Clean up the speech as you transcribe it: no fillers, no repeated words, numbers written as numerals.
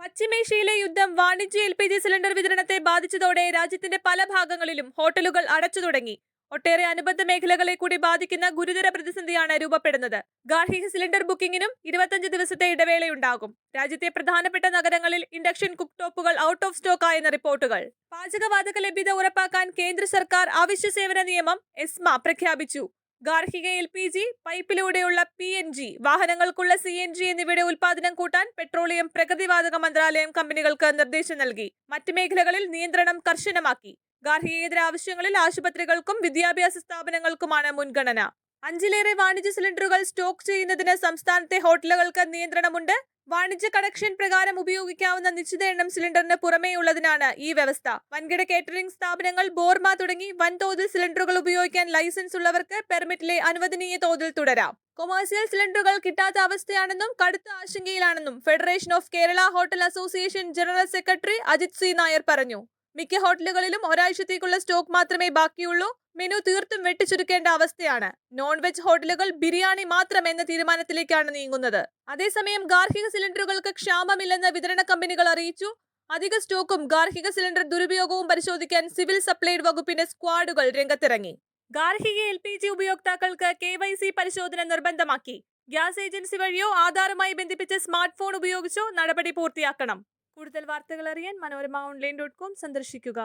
പശ്ചിമേഷ്യയിലെ യുദ്ധം വാണിജ്യ LPG സിലിണ്ടർ വിതരണത്തെ ബാധിച്ചതോടെ രാജ്യത്തിന്റെ പല ഭാഗങ്ങളിലും ഹോട്ടലുകൾ അടച്ചു തുടങ്ങി. ഒട്ടേറെ അനുബന്ധ മേഖലകളെ കൂടി ബാധിക്കുന്ന ഗുരുതര പ്രതിസന്ധിയാണ് രൂപപ്പെടുന്നത്. ഗാർഹിക സിലിണ്ടർ ബുക്കിംഗിനും 25 ദിവസത്തെ ഇടവേളയുണ്ടാകും. രാജ്യത്തെ പ്രധാനപ്പെട്ട നഗരങ്ങളിൽ ഇൻഡക്ഷൻ കുക്ക് ടോപ്പുകൾ ഔട്ട് ഓഫ് സ്റ്റോക്ക് ആയെന്ന റിപ്പോർട്ടുകൾ. പാചകവാതക ലഭ്യത ഉറപ്പാക്കാൻ കേന്ദ്ര സർക്കാർ അവശ്യ സേവന നിയമം എസ്മ പ്രഖ്യാപിച്ചു. ഗാർഹിക LPG, പൈപ്പിലൂടെയുള്ള PNG, വാഹനങ്ങൾക്കുള്ള CNG എന്നിവയുടെ ഉൽപാദനം കൂട്ടാൻ പെട്രോളിയം പ്രകൃതിവാതക മന്ത്രാലയം കമ്പനികൾക്ക് നിർദ്ദേശം നൽകി. മറ്റ് മേഖലകളിൽ നിയന്ത്രണം കർശനമാക്കി. ഗാർഹികേതര ആവശ്യങ്ങളിൽ ആശുപത്രികൾക്കും വിദ്യാഭ്യാസ സ്ഥാപനങ്ങൾക്കുമാണ് മുൻഗണന. 5ലേറെ വാണിജ്യ സിലിണ്ടറുകൾ സ്റ്റോക്ക് ചെയ്യുന്നതിന് സംസ്ഥാനത്തെ ഹോട്ടലുകൾക്ക് നിയന്ത്രണമുണ്ട്. വാണിജ്യ കണക്ഷൻ പ്രകാരം ഉപയോഗിക്കാവുന്ന നിശ്ചിത എണ്ണം സിലിണ്ടറിന് പുറമേയുള്ളതിനാണ് ഈ വ്യവസ്ഥ. വൻകിട കേറ്ററിംഗ് സ്ഥാപനങ്ങൾ, ബോർമ തുടങ്ങി വൻതോതിൽ സിലിണ്ടറുകൾ ഉപയോഗിക്കാൻ ലൈസൻസ് ഉള്ളവർക്ക് പെർമിറ്റിലെ അനുവദനീയ തോതിൽ തുടരാം. കൊമേഴ്സ്യൽ സിലിണ്ടറുകൾ കിട്ടാത്ത അവസ്ഥയാണെന്നും കടുത്ത ആശങ്കയിലാണെന്നും federation of Kerala hotel association general secretary Ajith C Nair പറഞ്ഞു. മിക്ക ഹോട്ടലുകളിലും ഒരാഴ്ചത്തേക്കുള്ള സ്റ്റോക്ക് മാത്രമേ ബാക്കിയുള്ളൂ. മെനു തീർത്തും വെട്ടിച്ചുരുക്കേണ്ട അവസ്ഥയാണ്. നോൺ വെജ് ഹോട്ടലുകൾ ബിരിയാണി മാത്രം എന്ന തീരുമാനത്തിലേക്കാണ് നീങ്ങുന്നത്. അതേസമയം ഗാർഹിക സിലിണ്ടറുകൾക്ക് ക്ഷാമമില്ലെന്ന് വിതരണ കമ്പനികൾ അറിയിച്ചു. അധിക സ്റ്റോക്കും ഗാർഹിക സിലിണ്ടർ ദുരുപയോഗവും പരിശോധിക്കാൻ സിവിൽ സപ്ലൈസ് വകുപ്പിന്റെ സ്ക്വാഡുകൾ രംഗത്തിറങ്ങി. ഗാർഹിക LPG ഉപയോക്താക്കൾക്ക് KYC പരിശോധന നിർബന്ധമാക്കി. ഗ്യാസ് ഏജൻസി വഴിയോ ആധാറുമായി ബന്ധിപ്പിച്ച സ്മാർട്ട് ഫോൺ ഉപയോഗിച്ചോ നടപടി പൂർത്തിയാക്കണം. കൂടുതൽ വാർത്തകൾ അറിയാൻ മനോരമ online.com സന്ദർശിക്കുക.